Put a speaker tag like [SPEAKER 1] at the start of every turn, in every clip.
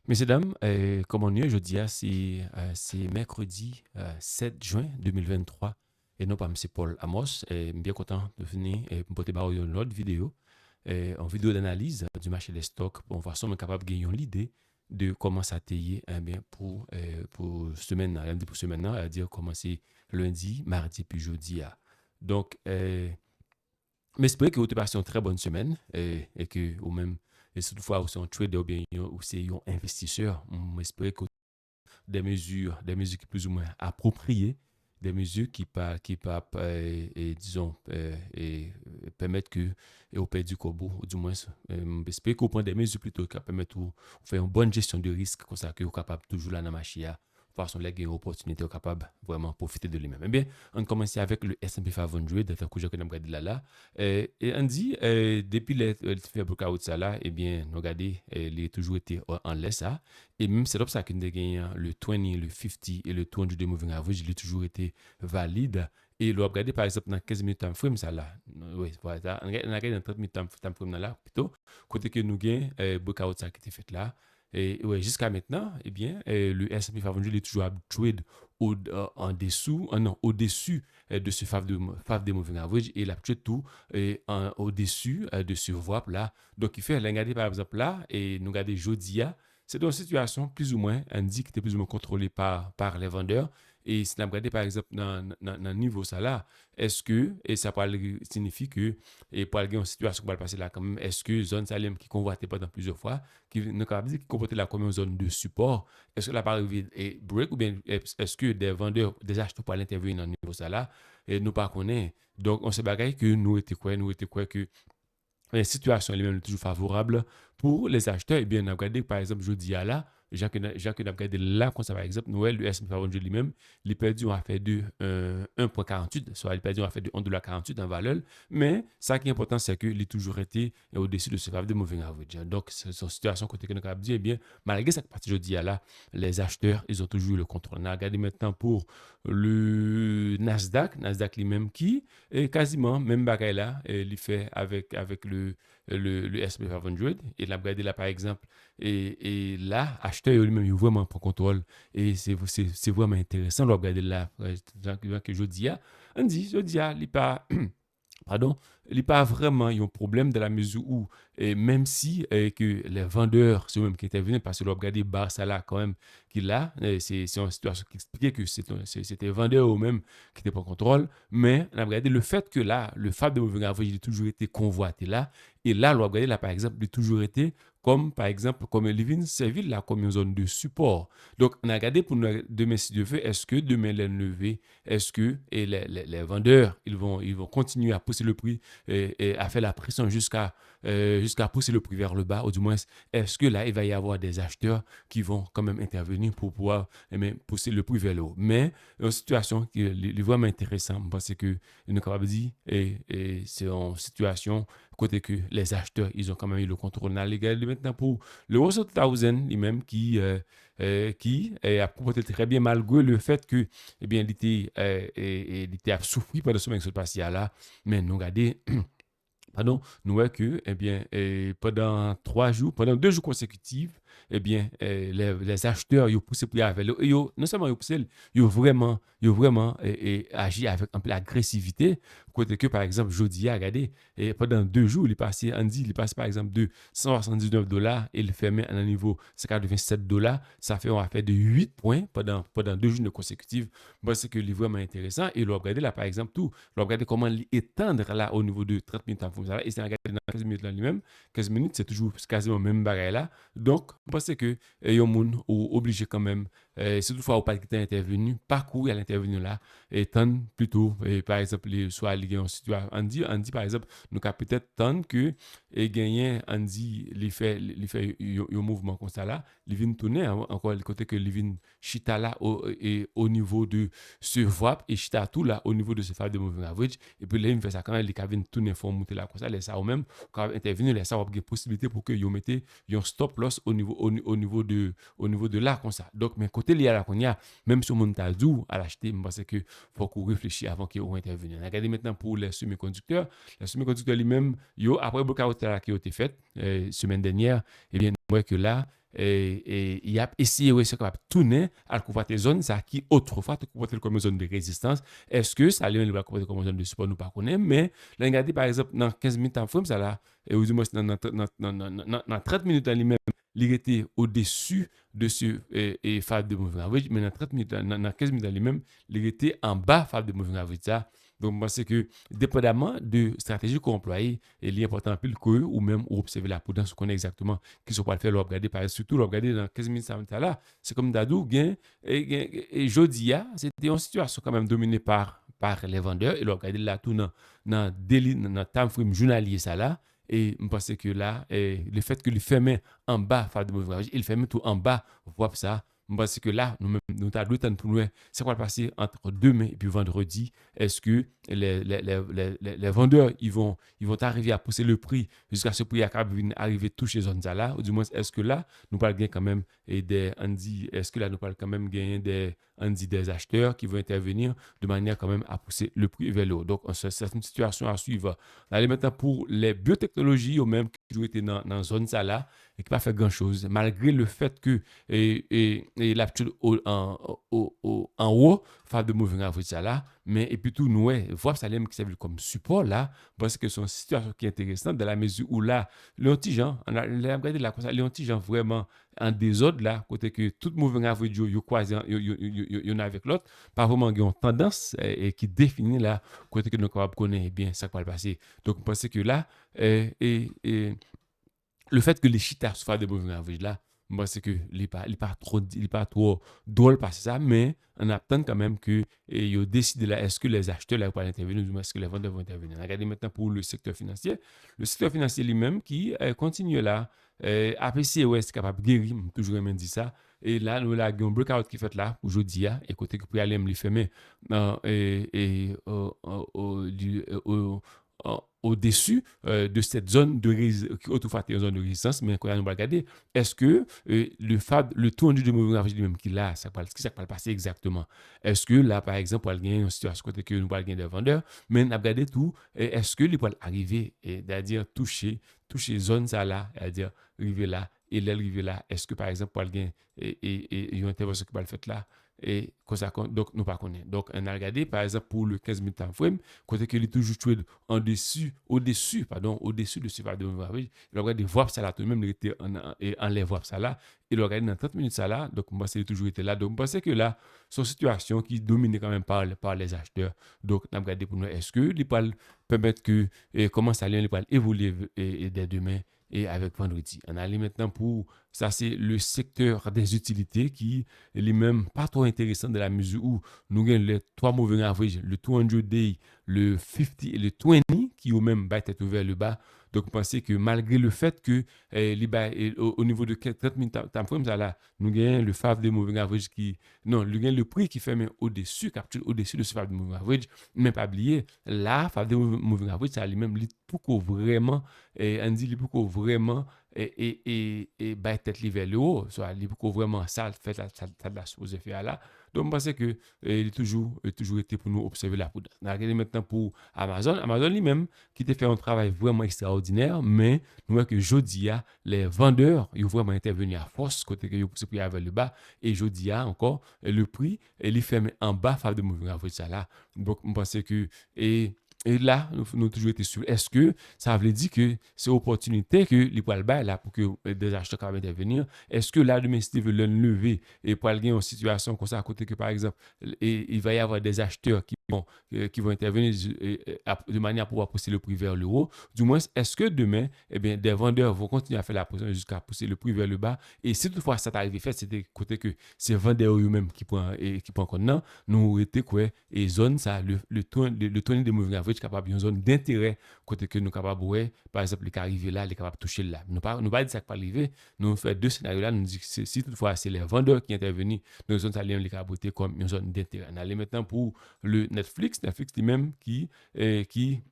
[SPEAKER 1] Messieurs, dames, comme on est jeudi, c'est mercredi 7 juin 2023. Et non pas M. Paul Amos. Et bien content de venir et pour porter une autre vidéo, en vidéo d'analyse du marché des stocks pour voir si on est capable de gagner l'idée de comment ça tailler bien pour semaine, lundi pour semaine, à dire comment c'est lundi, mardi puis jeudi. Donc, j'espère que vous avez passé une très bonne semaine et que vous même, et surtout fois, vous êtes un trader ou bien vous êtes un investisseur, j'espère que des mesures qui plus ou moins appropriées, des mesures qui pas disons, permettre que vous perdez du corbeau, ou du moins, j'espère que vous prenez des mesures plutôt qui permettent de faire une bonne gestion de risque, comme ça que vous êtes capable toujours là dans ma chia, de façon là, une opportunité, vous capable vraiment profiter de lui-même. Eh bien, on commence avec le S&P 500, tant que je connais regarder là. Et on dit, depuis le fait breakout ça là, eh bien, nous regardez, il a toujours été en laisse ça. Et même c'est pour ça qu'on a gagné le 20, le 50 et le 200 de moving average, il a toujours été valide. Et le regardez par exemple dans 15 minutes time frame ça là. Oui, voilà, on a regardé dans 30 minutes time frame là plutôt côté que nous gagnons breakout ça qui était fait là. Et ouais, jusqu'à maintenant, eh bien, le S&P 500 il est toujours habitué en dessous, non, au-dessus de ce FAV de moving average et là tout au-dessus de ce VWAP là. Donc, il fait, regarder par exemple là, et nous regarder Jodia, c'est une situation plus ou moins, on dit qui était plus ou moins contrôlée par les vendeurs. Et si nous regardons par exemple dans le niveau ça là, est-ce que, et ça signifie que, et pour aller une situation qui va passer là quand même, est-ce que zone Salem qui convoitait pendant plusieurs fois, qui nous capable dire qui comportait là comme une zone de support, est-ce que la part est break ou bien est-ce que des vendeurs, des acheteurs pour intervenir dans le niveau ça là, et nous pas connaît. Donc, on se bagaille que nous était quoi que la situation elle-même est toujours favorable pour les acheteurs. Et bien, on a regardé, par exemple, jeudi à là, Jacques n'a regardé là, comme ça, par exemple, Noël, le S&P 500 lui-même, il perdu en fait de 1,48, soit il perdu en fait de 1,48 en valeur. Mais ça qui est important, c'est qu'il a toujours été au-dessus de ce faveur de moving average. Donc, c'est une situation côté que nous avons dit, eh bien, malgré cette partie jeudi à là, les acheteurs, ils ont toujours eu le contrôle. On a regardé maintenant pour le Nasdaq lui-même qui est quasiment même bagaille là, il fait avec le S&P 500. Et la regardé là, par exemple, et là, acheteur lui-même, il vraiment pour contrôle. Et c'est vraiment intéressant de regarder là, que je dis, on dit, je dis, il n'est pas, pardon, il n'y a pas vraiment un problème dans la mesure où, même si que les vendeurs, c'est eux-mêmes qui interviennent, parce que l'on regarde Barça là quand même, qu'il a, c'est une situation qui expliquait que c'était les vendeurs eux-mêmes qui étaient pas en contrôle, mais on a regardé le fait que là, le Fab de Moving Average, il a toujours été convoité là, et là, on a regardé là, par exemple, il a toujours été comme, par exemple, comme Living Seville, là, comme une zone de support. Donc, on a regardé pour nous, demain, si Dieu veut, est-ce que demain, les levées, est-ce que les vendeurs, ils vont continuer à pousser le prix et à faire la pression jusqu'à pousser le prix vers le bas, ou du moins, est-ce que là, il va y avoir des acheteurs qui vont quand même intervenir pour pouvoir pousser le prix vers le haut. Mais une situation qui est vraiment intéressante parce que nous sommes capables de dire, et c'est une situation côté que les acheteurs, ils ont quand même eu le contrôle légal maintenant pour le Russell 1000 lui-même qui a comporté très bien malgré le fait que, eh bien, il était à souffrir pendant ce moment qui se passe là, mais nous regardons pardon, nous voyons que, eh bien, pendant 3 jours, pendant 2 jours consécutifs, eh bien, les acheteurs, ils ont poussé pour y aller. Non seulement ils ont poussé, ils ont vraiment agi avec un peu d'agressivité. Côté que, par exemple, jeudi, regardez, et pendant 2 jours, il est passé par exemple de $179 et il fermait à un niveau de $57. Ça fait un fait de 8 points pendant 2 jours de consécutifs. Moi, c'est que c'est vraiment intéressant. Et le regarder là, par exemple, tout, le regarder comment l'étendre là au niveau de 30 minutes en fond, ça, et c'est regarder dans 15 minutes là lui-même. 15 minutes, c'est toujours quasiment le même bagage là. Donc, je pense que les gens sont obligés quand même, si toutefois au pas qui est intervenu, parcourir à l'intervenu là, et tendre plutôt, par exemple, soit lié en situation. On dit, par exemple, nous avons peut-être tendre que et gagner, on dit, il fait un mouvement comme ça là, il vient tourner encore le côté que il vient chita là au niveau de ce VWAP et chita tout là au niveau de ce phase de moving average. Et puis là, il fait ça quand les cabines tourner font monter là comme ça, les ça ou même quand intervenir, les ça va avoir possibilité pour que vous mettez un stop loss au niveau de là comme ça. Donc, mais côté lié à la qu'on y a, même si on t'a dit à l'acheter, parce que faut qu'on réfléchisse avant qu'on intervienne. On a regardé maintenant pour les semi-conducteurs. Les semi-conducteurs lui-même, après le blockout là qui a été fait semaine dernière, eh bien, nous voyons que là, il a essayé de tourner à couvrir des zones ça qui autrefois te couvrir comme une zone de résistance. Est-ce que ça lui va couvrir comme une zone de support nous pas connaître, mais là regardez par exemple dans 15 minutes en frame ça là et ou du moins dans 30 minutes en lui-même il était au-dessus de ce phase de moving average, mais dans 30 minutes dans 15 minutes en lui-même il était en bas phase de moving average ça. Donc, moi, c'est que, dépendamment de la stratégie qu'on emploie, il est important plus que ou même observer la prudence, qu'on est exactement qui sont pas le faire, le regarder, par surtout le regarder dans 15 minutes, ça là. C'est comme Dadou, et jeudi, c'était une situation quand même dominée par les vendeurs, et le regarder là, tout dans time frame journalier, ça là. Et je pense que là, le fait que le fermait en bas, faire de mauvais il fermait tout en bas, voir ça. Parce que là, nous avons deux temps pour nous. C'est quoi le passer entre demain et puis vendredi? Est-ce que les vendeurs ils vont arriver à pousser le prix jusqu'à ce prix à arriver toucher zone là? Ou du moins, est-ce que là, nous parlons gagner quand même est-ce que là, nous parlons quand même gagner des acheteurs qui vont intervenir de manière quand même à pousser le prix vers le haut? Donc, c'est une situation à suivre. Allez maintenant pour les biotechnologies, ou même qui ont été dans zone là et qui n'a pas fait grand-chose, malgré le fait que l'habitude en haut, faire de mauvais average là, mais et puis tout, nous, voir ça qui servent comme support là, parce que c'est une situation qui est intéressante dans la mesure où là, les gens, on a regardé là, les gens vraiment en désordre là, côté que tout mauvais average, yo croisé, y en a avec l'autre, pas vraiment une tendance qui définit là, côté que nous capables connaître bien ça qui va le passer. Donc, je pense que là, le fait que les cheaters soient des mauvais average là, moi c'est que il pas trop drôle parce ça, mais on attend quand même que ils décident là est-ce que les acheteurs là vont intervenir ou est-ce que les vendeurs vont intervenir. Regardez maintenant pour le secteur financier lui-même qui continue là APC est capable de guérir, toujours même dit ça. Et là nous là un breakout qui fait là aujourd'hui et côté que pour aller me fermer au-dessus de cette zone de résistance, autrefois une zone de résistance, mais quand on va regarder, est-ce que le taux de moving average lui-même qu'il a, ça va le passer exactement? Est-ce que là, par exemple, on va gagner une situation côté que nous allons gagner des vendeurs, mais on a regardé tout, est-ce que les va arriver, c'est-à-dire toucher zone ça là, c'est-à-dire arriver là, et l'arriver là, est-ce que par exemple, on va gagner et une intervention qui va le faire là, et donc nous pas connaître. Donc on a regardé par exemple pour le 15 minutes time frame côté que il est toujours tué au-dessus de ce va de average. Il regarde voir ça là tout de même il était en les voir ça là, il regarde dans 30 minutes ça là, donc moi c'est toujours été là. Donc je pense que là c'est une situation qui dominée quand même par les acheteurs. Donc on a regardé pour nous est-ce que les peut permettre que comment ça les peut évoluer dès demain et avec vendredi. On allait maintenant pour ça, c'est le secteur des utilités qui est lui-même pas trop intéressant dans la mesure où nous avons les trois moving average, le 200 day, le 50 et le 20 qui au même va être ouvert le bas. Donc, vous pensez que malgré le fait que au niveau de 30 minutes time frame, ça là, nous gagnons le FAV de moving average qui, non, nous gagnons le prix qui fait au-dessus, capture au-dessus de ce FAV de moving average, mais pas oublier, là, FAV de moving average, ça lui-même, pour vraiment, on dit, pour vraiment, bah, tête vers le haut, soit pour vraiment ça, fait ça de la chose faire là. Donc, je pense que il a toujours été pour nous observer la poudre. On a regardé maintenant pour Amazon. Amazon lui-même, qui a fait un travail vraiment extraordinaire, mais nous voyons que jeudi, les vendeurs, ils ont vraiment intervenu à force, côté que ils ont poussé le vers le bas. Et jeudi, encore, le prix, il est fermé en bas, faveur de mouvement avec ça là. Donc, je pense que, et là, nous avons toujours été sûrs. Est-ce que ça veut dire que c'est opportunité que les poils bas là pour que des acheteurs peuvent intervenir? Est-ce que là, demain, Steve veut le lever et pour aller en situation comme ça, à côté que par exemple, il va y avoir des acheteurs qui vont intervenir de manière à pouvoir pousser le prix vers le haut? Du moins, est-ce que demain, eh bien, des vendeurs vont continuer à faire la pression jusqu'à pousser le prix vers le bas? Et si toutefois ça t'arrive fait, c'était côté que c'est vendeurs eux-mêmes qui prennent contenant, nous était quoi? Et zone, ça, le tour des mouvements average capable une zone d'intérêt côté que nous capable par exemple les arriver là les capable toucher là nous pas dire ça pas arriver nous fait deux scénarios là nous dit que si toutefois c'est les vendeurs qui interviennent dans une zone ça les capable comme une zone d'intérêt on allait maintenant pour le Netflix lui-même qui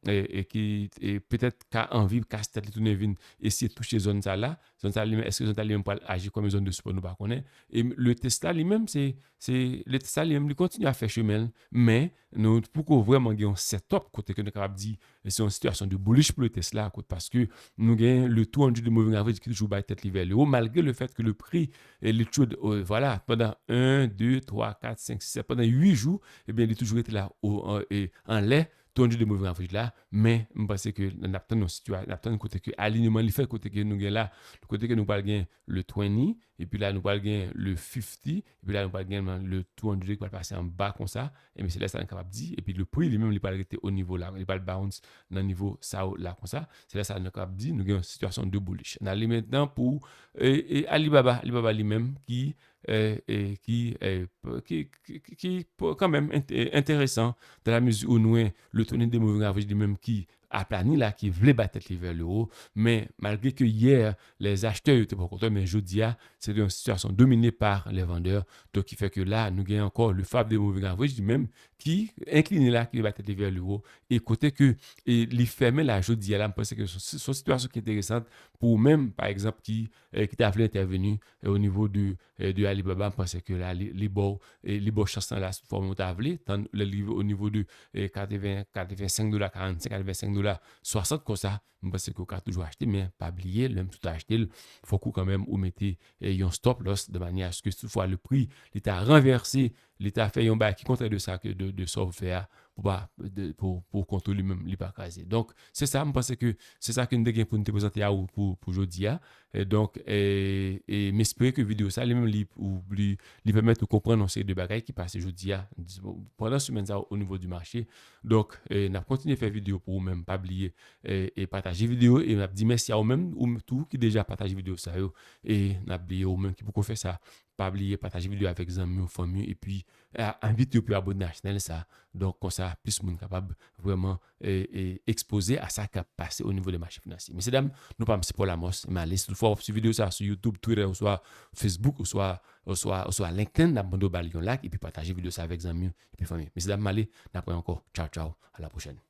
[SPEAKER 1] peut-être qu'a envie casse tête tourner vinn essayer de toucher zone ça là, zone ça lui-même est-ce que zone ça lui-même peut agir comme une zone de support nous pas connaît. Et le Tesla lui-même c'est le Tesla lui-même il continue à faire chemin mais nous pour qu'on vraiment gagne un setup côté que nous capable dire c'est une situation de bullish pour le Tesla parce que nous gagnons le taux de moving average qui toujours bat tête vers le haut malgré le fait que le prix et le taux voilà pendant 1, 2, 3, 4, 5, 6, pendant 8 jours eh bien il a toujours été là en lait ton de moving average là mais je pense que nous avons une situation nous avons côté que alignement il fait côté que nous gagnons là le côté que nous pas gagner le 20 et puis là nous pas gagner le 50 et puis là nous pas gagner le 200 qui va passer en bas comme ça et mais c'est là ça est capable de dire et puis le prix lui-même il pas arrêter au niveau là il pas bounce dans le niveau ça là comme ça c'est là ça est capable de dire nous gagnons une situation de bullish on allait maintenant pour Alibaba lui-même qui quand même intéressant dans la mesure où nous le tonnerre des moving average lui-même qui a plani là qui voulait battre vers le haut mais malgré que hier les acheteurs étaient pas contents mais jeudi c'est une situation dominée par les vendeurs donc qui fait que là nous gagnons encore le fab des moving average lui-même qui incliné là qui battre vers le haut et côté que il fermait là jeudi là je pense que c'est une situation qui est intéressante pour même par exemple qui t'a voulu intervenir au niveau de Alibaba je pense que là les beaux chances là sous forme t'a voulu au niveau de 85 dollars 45 85 dollars 60 comme ça je pense que vous pouvez toujours acheter mais pas oublier même tout acheter il faut que quand même vous mettez un stop loss de manière à ce que toutefois le prix l'État renversé l'État fait un bail qui compte de ça que de faire pour contrôler lui-même les pas craser donc c'est ça je pense que c'est ça que nous devons pour nous présenter pour aujourd'hui et donc m'espérer que vidéo ça lui-même lui permettre de comprendre une série de bagages qui passent aujourd'hui pendant ce semaine au niveau du marché donc n'a continué à faire vidéo pour vous-même pas oublier et partager vidéo et m'a dit merci à vous-même ou tout qui déjà partagé vidéo ça et n'a oublié vous-même qui pour faire ça pas oublier partager vidéo avec amis famille et puis inviter pour abonner à la chaîne ça donc comme ça plus monde capable vraiment exposer à ça qui a passé au niveau des marchés financiers messieurs dames nous pas c'est pour la mosse mais allez sur vidéo ça sur YouTube Twitter ou soit Facebook ou soit LinkedIn n'a pas de balion là et puis partager vidéo ça avec amis et puis famille messieurs dames allez n'après encore ciao ciao à la prochaine.